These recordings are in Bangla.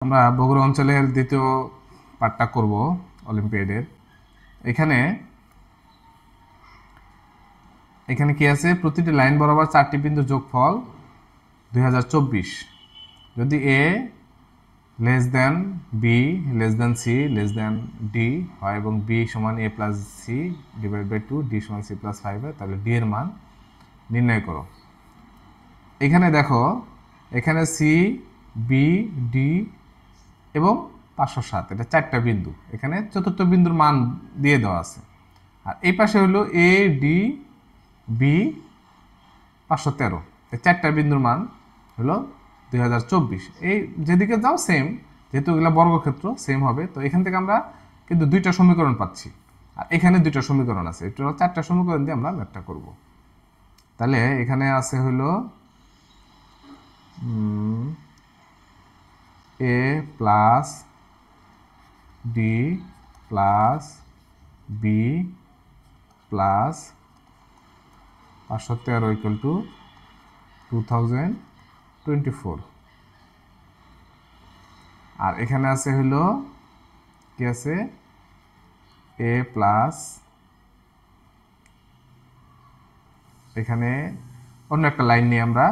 আমরা বগুড়া অঞ্চলের দ্বিতীয় পার্টটা করব অলিম্পিয়াডের। এখানে এখানে কি আছে, প্রতিটি লাইন বরাবর 4টি বিন্দু যোগফল 2024 যদি A less than B less than C less than D হয় এবং বি সমান A plus C divide by 2 D সমান সি প্লাস 5 হয়, তাহলে ডি এর মান নির্ণয় করো। এখানে দেখো, এখানে সি বি ডি এবং 507 এটা 4টা বিন্দু, এখানে চতুর্থ বিন্দুর মান দিয়ে দেওয়া আছে। আর এই পাশে হলো এ ডি বি 513, এই 4টা বিন্দুর মান হলো 2024। এই যেদিকে যাও সেম, যেহেতু এগুলো বর্গক্ষেত্র সেম হবে, তো এখান থেকে আমরা কিন্তু 2টা সমীকরণ পাচ্ছি আর এখানে 2টা সমীকরণ আছে, এটা 4টা সমীকরণ দিয়ে আমরা ম্যাথটা করব। তাহলে এখানে আছে হলো A plus D plus B plus 513 equal to 2024। আর এখানে আছে হলো কি আছে, এ প্লাস, এখানে অন্য একটা লাইন নিই আমরা,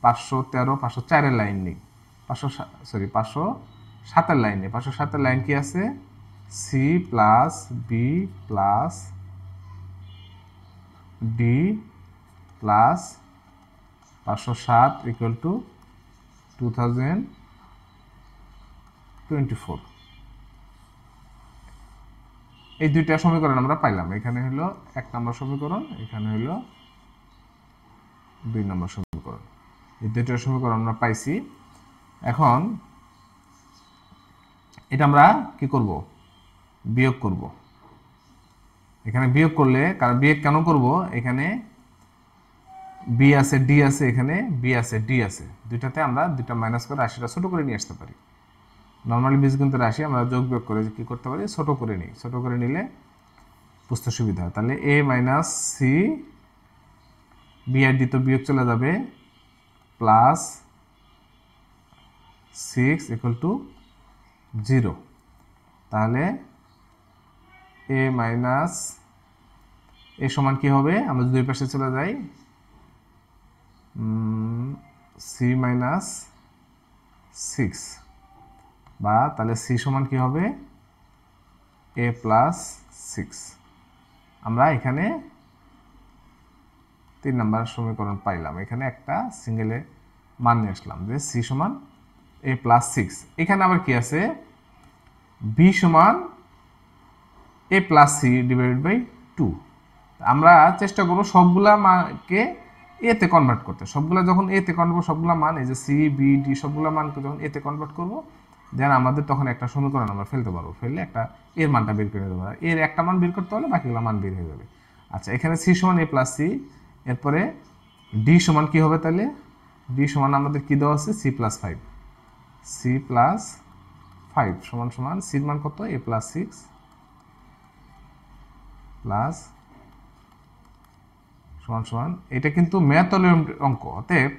513 504 লাইন নিই, 507 লাইন নিই। 507 লাইন কি আছে, C plus B plus D plus 507 equal to 2024। এই 2টা সমীকরণ আমরা পাইলাম। এখানে হলো 1 নম্বর সমীকরণ, এখানে হলো 2 নম্বর সমীকরণ। এই 2টা সমীকরণ আমরা পাইছি। এখন এটা আমরা কি করব, বিয়োগ করব। এখানে বিয়োগ করলে, কারণ বিয়োগ কেন করব, এখানে বি আছে ডি আছে, এখানে বি আছে ডি আছে, দুইটাতে আমরা 2টা মাইনাস করে রাশিটা ছোট করে নিয়ে আসতে পারি। নর্মালি বীজগণিতের রাশি আমরা যোগ বিয়োগ করে কি করতে পারি, ছোট করে নিই, ছোট করে নিলে বুঝতে সুবিধা হয়। তাহলে এ মাইনাস সি, বি আর ডি তো বিয়োগ চলে যাবে, প্লাস 6 ইকুয়াল টু 0। তাহলে এ মাইনাস এ সমান কি হবে, আমরা যদি দুই পাশে চলে যাই, সি মাইনাস 6, বা তাহলে সি সমান কি হবে, এ প্লাস 6। আমরা এখানে 3 নম্বর সমীকরণ পাইলাম। এখানে একটা সিঙ্গেলে মান নিয়ে আসলাম যে সি সমান এ প্লাস 6। এখানে আবার কি আছে, বি সমান A plus C divided by 2। আমরা চেষ্টা করবো সবগুলা মানকে এতে কনভার্ট করতে। সবগুলা যখন এতে কনভার্ট, সবগুলা মান এই যে সি বি ডি সবগুলা মানকে যখন এতে কনভার্ট করবো, দেন আমাদের তখন একটা সমীকরণ আমরা ফেলতে পারবো, ফেললে একটা এর মানটা বের করে দেবো। এর একটা মান বের করতে হলে বাকিগুলো মান বের হয়ে যাবে। আচ্ছা, এখানে সি সমান এ প্লাস সি, এরপরে ডি সমান কি হবে, তাহলে ডি সমান আমাদের কি দেওয়া আছে, সি প্লাস 5, সি প্লাস 5 সমান সমান সির মান কত, এ প্লাস 6 প্লাস সমান সমান, এটা কিন্তু ম্যাথ অঙ্ক, অতএব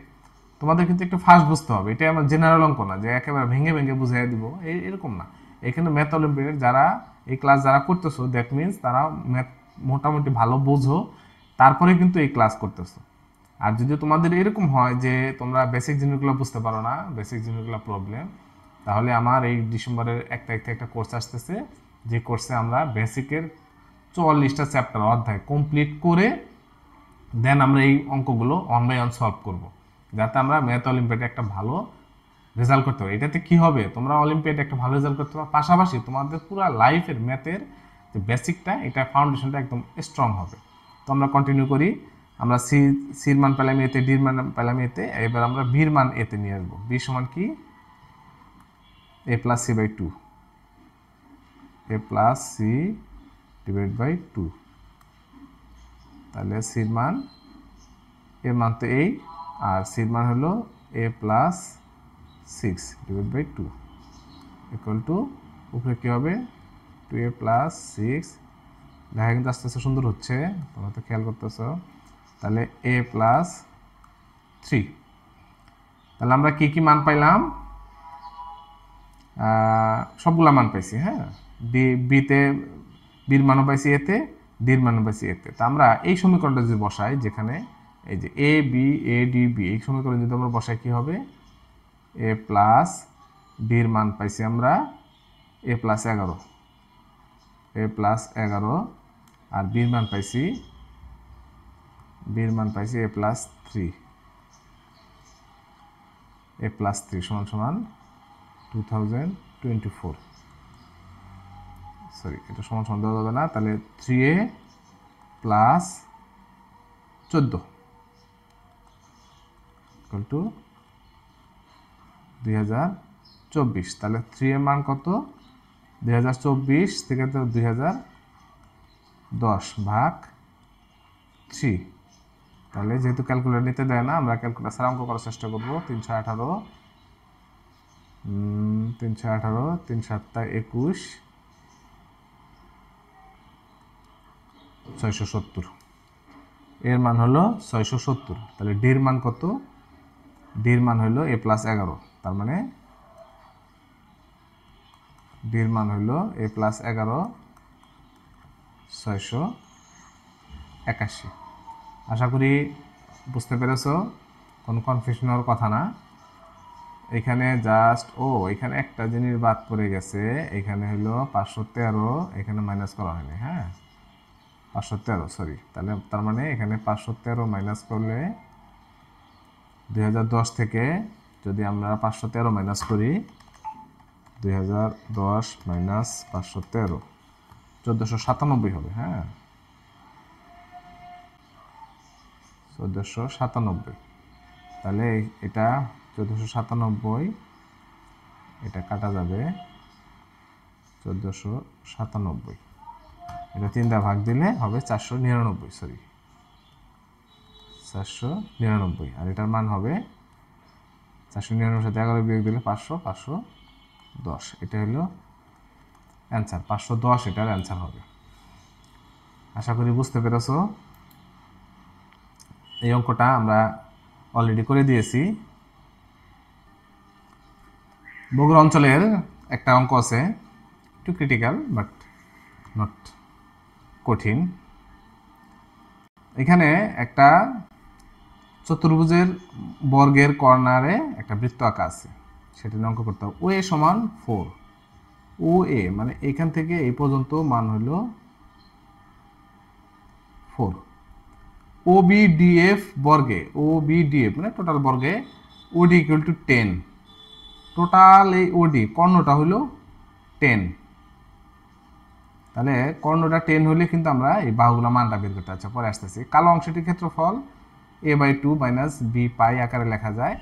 তোমাদের কিন্তু একটু ফাস্ট বুঝতে হবে। এটা আমার জেনারেল অঙ্ক না যে একেবারে ভেঙে ভেঙে বুঝাই দিব, এরকম না। এখানে ম্যাথ অলিম্পিয়াড যারা এই ক্লাস যারা করতেছো, দ্যাট মিনস তারা ম্যাথ মোটামুটি ভালো বোঝো, তারপরে কিন্তু এই ক্লাস করতেছো। আর যদি তোমাদের এরকম হয় যে তোমরা বেসিক জিনিসগুলো বুঝতে পারো না, বেসিক জিনিসগুলো প্রবলেম, তাহলে আমার এই ডিসেম্বরের 1 তারিখ থেকে একটা কোর্স আসতেছে, যে কোর্সে আমরা বেসিকের 44টা চ্যাপ্টার অধ্যায় কমপ্লিট করে দেন আমরা এই অঙ্কগুলো 1 বাই 1 সলভ করব, যাতে আমরা ম্যাথ অলিম্পিয়াডে একটা ভালো রেজাল্ট করতে পারি। এটাতে কি হবে, তোমরা অলিম্পিয়াডে একটা ভালো রেজাল্ট করতে পারো, পাশাপাশি তোমাদের পুরো লাইফের ম্যাথের যে বেসিকটা, এটা ফাউন্ডেশনটা একদম স্ট্রং হবে। তো আমরা কন্টিনিউ করি। আমরা সির মান পেলাম এতে, ডির মান পেলাম এতে, এবার আমরা বির মান এতে নিয়ে আসবো। বি সমান কি, A plus C by 2, A plus C divide by 2। তাহলে সির মান, এর মান তো 8 আর সির মান হলো A plus 6 divide by 2 equal to, উপরে কী হবে, 2a প্লাস 6, দেখা কিন্তু আস্তে আস্তে সুন্দর হচ্ছে, তোমরা তো খেয়াল করতেছ। তাহলে a প্লাস 3। তাহলে আমরা কি কি মান পাইলাম, সবগুলা মান পাইছি, হ্যাঁ। বিতে বির মানও পাইছি এতে, ডির মানও পাইছি এতে। তা আমরা এই সমীকরণটা যদি বসাই, যেখানে এই যে A B A D B, এই সমীকরণ যদি আমরা বসাই কি হবে, এ প্লাস ডির মান পাইছি আমরা এ প্লাস 11, এ প্লাস 11, আর বির মান পাইছি এ প্লাস 3, এ প্লাস 3 সমান সমান 2024, সরি এটা সমান সমান দেওয়া যাবে না, তাহলে 3a প্লাস 14 ইকুয়াল টু 2024। তাহলে 3 এর মান কত, 2024 থেকে তো 2010 ভাগ 3। তাহলে যেহেতু ক্যালকুলেটর নিতে দেয় না, আমরা ক্যালকুলেটর ছাড়া অঙ্ক করার চেষ্টা করবো। 318, 3 7 21, 670, এর মান হলো 670। তাহলে ডির মান কত, ডির মান হলো এ প্লাস 11, তার মানে ডির মান হলো এ প্লাস 11, 681। আশা করি বুঝতে পেরেছো, কোনো কনফিউশন হওয়ার কথা না। এখানে জাস্ট এখানে একটা জিনিস বাদ পড়ে গেছে, এখানে হলো 513, এখানে মাইনাস করা হয়নি, হ্যাঁ 513, সরি। তাহলে তার মানে এখানে 513 মাইনাস করলে 2010 থেকে যদি আমরা 513 মাইনাস করি, 2010 মাইনাস 513, 1497 হবে, হ্যাঁ 1497। তাহলে এটা 1497, এটা কাটা যাবে 1497, এটা 3 দ্বারা ভাগ দিলে হবে 499, সরি 499, আর এটার মান হবে 499 সাথে 11 বিয়োগ দিলে 500, 510, এটা হলো অ্যান্সার, 510 এটার অ্যান্সার হবে। আশা করি বুঝতে পেরেছো। এই অঙ্কটা আমরা অলরেডি করে দিয়েছি। বগুড়া অঞ্চলের একটা অঙ্ক আছে, একটু ক্রিটিক্যাল বাট নট কঠিন। এখানে একটা চতুর্ভুজের বর্গের কর্নারে একটা বৃত্ত আঁকা আছে, সেটা নিয়ে অঙ্ক করতে হবে। ও এ সমান 4, ও এ মানে এখান থেকে এই পর্যন্ত মান হলো 4। ও বি ডি এফ বর্গে, ও বি ডি এফ মানে টোটাল বর্গে ওডি ইকুয়াল টু 10, টোটাল এই ওডি কর্ণটা হলো 10। তাহলে কর্ণটা 10 হলে কিন্তু আমরা এই বাহুগুলা মানটা বের করতে পারছি। পরে আসতেছি। কালো অংশটির ক্ষেত্রফল a/2 মাইনাস বি পাই আকারে লেখা যায়,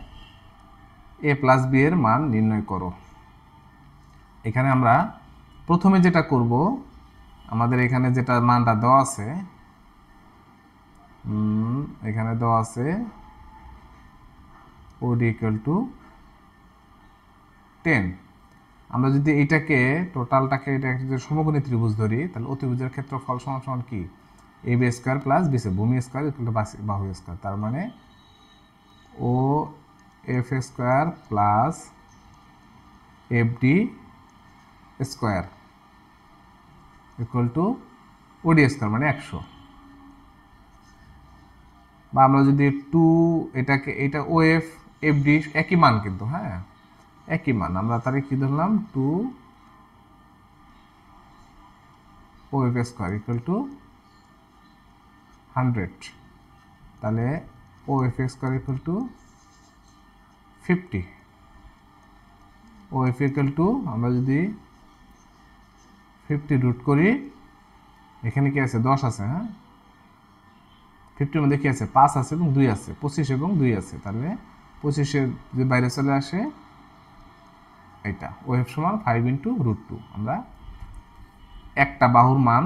a প্লাস বি এর মান নির্ণয় করো। এখানে আমরা প্রথমে যেটা করব, আমাদের এখানে যেটা মানটা দেওয়া আছে, এখানে দেওয়া আছে OD ইকুয়াল টু 10। আমরা যদি এইটাকে টোটালটাকে এটা একটা সমকোণী ত্রিভুজ ধরি, তাহলে অতিভুজের ক্ষেত্রফল সমান সমান কি, A B square plus BC ভূমি স্কোয়ার ইকুয়াল টু বাহু স্কোয়ার। তার মানে O F square plus F D square equal to OD square মানে 100। বা আমরা যদি 2 এটাকে, এটা ও এফ এফ ডি একই মান কিন্তু, হ্যাঁ একই মান, আমরা তাহলে কি ধরলাম 2 O F square equal to 100। তাহলে O F square equal to 50, O F equal to আমরা যদি 50 রুট করি, এখানে কি আছে 10 আছে, হ্যাঁ 50 মধ্যে কি আছে 5 আছে এবং 2 আছে, 25 এবং 2 আছে। তাহলে 25 যে বাইরে চলে আসে, এটা ওএফ সমান 5 ইন্টু রুট 2। আমরা একটা বাহুর মান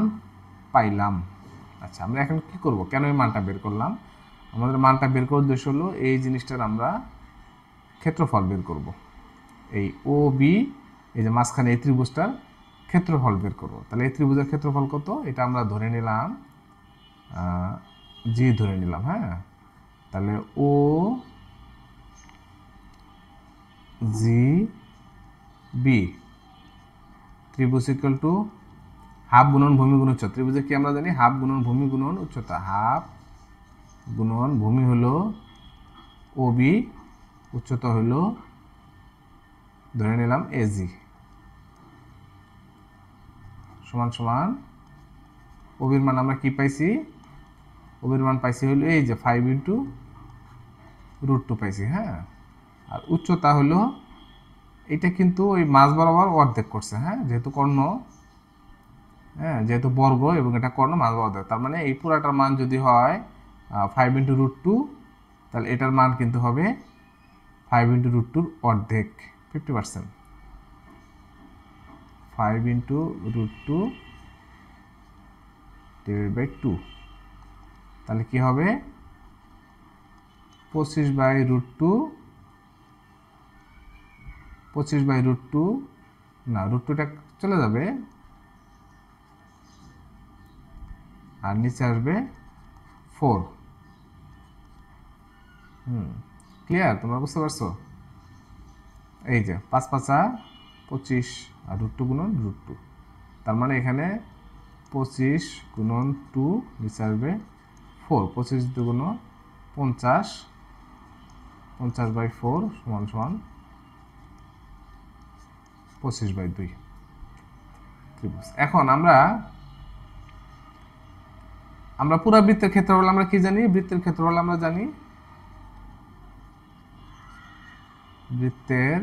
পাইলাম। আচ্ছা, আমরা এখন কি করব, কেন এই মানটা বের করলাম? আমাদের মানটা বের করার উদ্দেশ্য হলো এই জিনিসটার আমরা ক্ষেত্রফল বের করব। এই ও বি, এই যে মাঝখানে এই ত্রিভুজটার ক্ষেত্রফল বের করব। তাহলে এই ত্রিভুজের ক্ষেত্রফল কত, এটা আমরা ধরে নিলাম জি ধরে নিলাম, হ্যাঁ। তাহলে ও জি বি ত্রিভুজ ইকুয়াল টু হাফ গুণন ভূমি গুণ উচ্চতা। ত্রিভুজে কি আমরা জানি? হাফ গুণন ভূমি গুণন উচ্চতা। হাফ গুণন ভূমি হলো ওবি, উচ্চতা হলো ধরে নিলাম এজি, সমান সমান ওবির মান আমরা কি পাইছি? ওবির মান পাইছি হলো এই যে 5 ইন্টু √2 পাইছি। হ্যাঁ, আর উচ্চতা হলো এটা কিন্তু ওই মাঝ বরাবর অর্ধেক করছে। হ্যাঁ, যেহেতু কর্ণ, হ্যাঁ যেহেতু বর্গ এবং এটা কর্ণ, মাঝ বরাবর অর্ধেক, তার মানে এই পুরাটার মান যদি হয় 5 ইন্টু √2, তাহলে এটার মান কিন্তু হবে 5 ইন্টু √2 অর্ধেক, 50%। 5 ইন্টু √2 ডিভাইড বাই 2, তাহলে কি হবে? 25/√2, 25/√2 না, √2টা চলে যাবে আর নিচে আসবে 4। ক্লিয়ার? তোমরা বুঝতে পারছো? এই যে 5 5 25 আর √2 গুণন √2, তার মানে এখানে 25 গুণন 2 নিচে আসবে 4। 25 দুগুণ 50, 50/4 সমান সমান 25/2 ত্রিভুজ। এখন আমরা পুরা বৃত্তের ক্ষেত্রফল আমরা কি জানি? বৃত্তের ক্ষেত্রফল আমরা জানি, বৃত্তের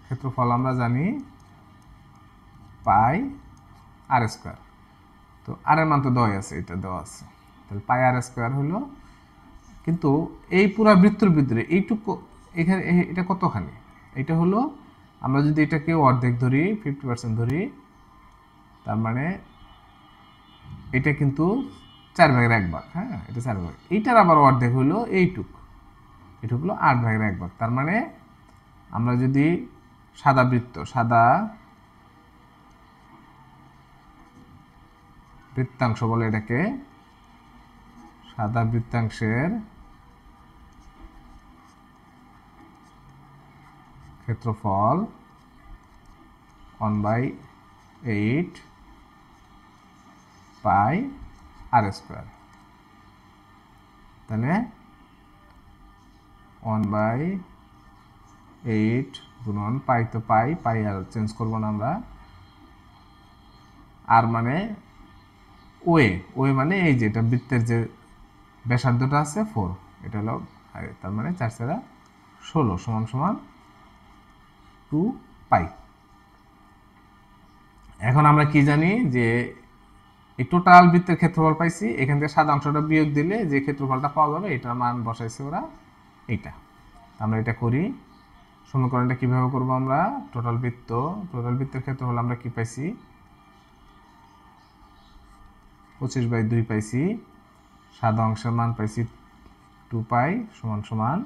ক্ষেত্রফল আমরা জানি পাই আর স্কয়ার। তো আর এর মান তো দেওয়া আছে, এটা দেওয়া আছে, তাহলে পাই আর স্কয়ার হলো। কিন্তু এই পুরা বৃত্তের ভিতরে এইটুকু এখানে এটা কতখানি? এটা হলো, আমরা যদি এটাকে অর্ধেক ধরি, 50% ধরি, তার মানে এটা কিন্তু 4/1 হ্যাঁ, এটা 4 ভাগ। এইটার আবার অর্ধেক হলো এইটুকু, এটুকু হলো 8/1। তার মানে আমরা যদি সাদা বৃত্তাংশ বলে এটাকে, সাদা বৃত্তাংশের ক্ষেত্রফল 1/8 পাই আর স্কয়ার, তাহলে 1/8 গুণন পাই, তো পাই আর চেঞ্জ করবো না আমরা, আর মানে ওয়ে মানে এই যে এটা বৃত্তের যে ব্যাসার্ধটা আছে 4, এটা হলো, তার মানে 4 4 16 সমান সমান 2 পাই। এখন আমরা কি জানি? যে এই টোটাল বৃত্তের ক্ষেত্রফল পাইছি, এখান থেকে সাদা অংশটা বিয়োগ দিলে যে ক্ষেত্রফলটা পাওয়া যাবে, এটার মান বসাইছে ওরা এইটা। আমরা এটা করি, সমীকরণটা কিভাবে করব? আমরা টোটাল বৃত্তের ক্ষেত্রফল আমরা কি পাইছি? 25/2 পাইছি, সাদা অংশের মান পাইছি 2 পাই সমান সমান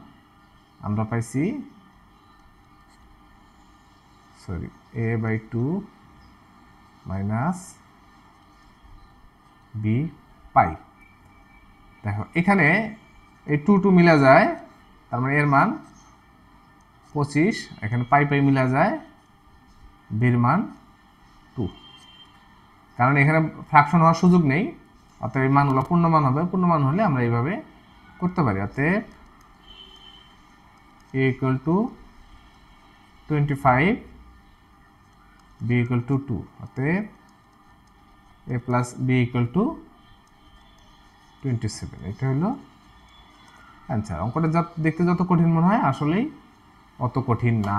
আমরা পাইছি a/2 মাইনাস b পাই। দেখো এখানে এই 2 মিলা যায়, তার মানে এর মান 25, এখানে পাই মিলা যায়, বির মান 2, কারণ এখানে ফ্র্যাকশন হওয়ার সুযোগ নেই, অতএব এই মানগুলো পূর্ণমান হবে। পূর্ণমান হলে আমরা এইভাবে করতে পারি। অতএব a = 25, b = 2, অতএব a + b = 27। এটা হলো অ্যান্সার। অঙ্কটা দেখতে যত কঠিন মনে হয়, আসলেই অত কঠিন না।